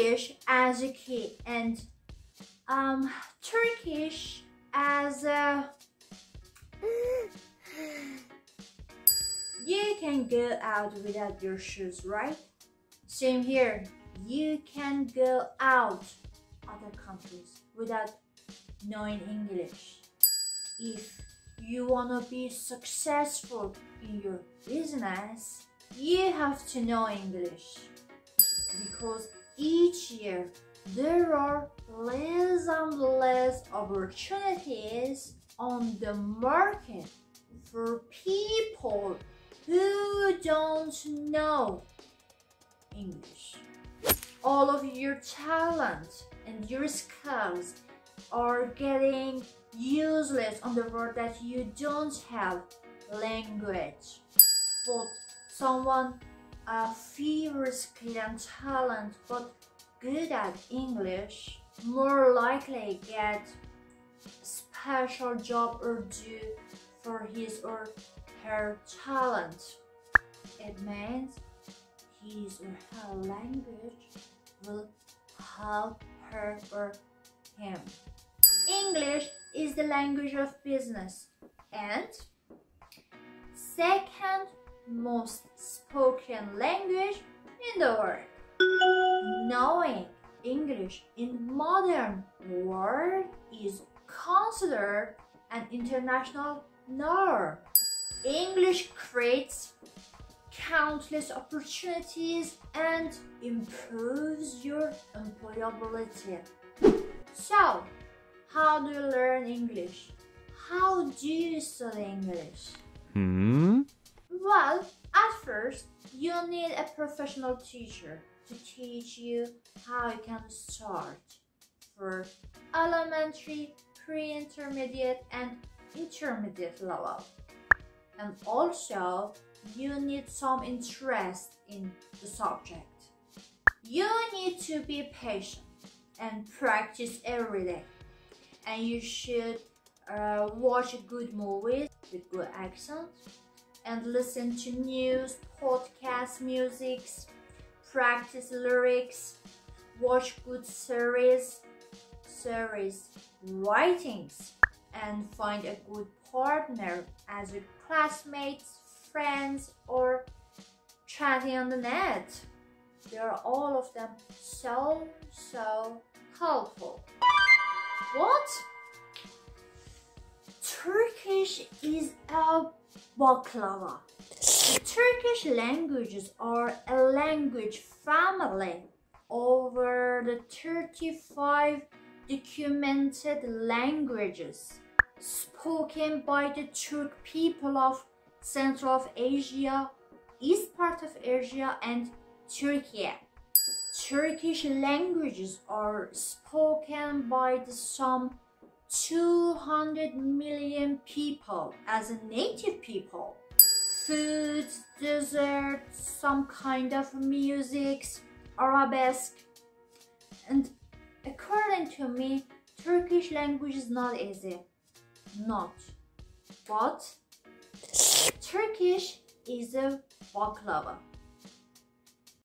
English as a kid and Turkish as a... You can go out without your shoes, right? Same here. You can go out other countries without knowing English. If you wanna be successful in your business, you have to know English. Because each year there are less and less opportunities on the market for people who don't know English. All of your talent and your skills are getting useless on the world that you don't have language. But someone fewer skill and talent but good at English more likely get special job or do for his or her talent. It means his or her language will help her or him. English is the language of business and second most spoken language in the world. Knowing English in modern world is considered an international norm. English creates countless opportunities and improves your employability. So, how do you learn English? How do you study English? Well, at first, you need a professional teacher to teach you how you can start for elementary, pre-intermediate, and intermediate level. And also, you need some interest in the subject. You need to be patient and practice every day. And you should watch good movies with good accent and listen to news, podcasts, musics, practice lyrics, watch good series, writings, and find a good partner as your classmates, friends, or chatting on the net. They are all of them so helpful. What? Turkish is a baklava. Turkish languages are a language family over the 35 documented languages spoken by the Turk people of Central of Asia, East part of Asia, and Turkey. Turkish languages are spoken by some 200 million people as a native people. Foods, desserts, some kind of musics, arabesque. And according to me, Turkish language is not easy. Not. But Turkish is a baklava.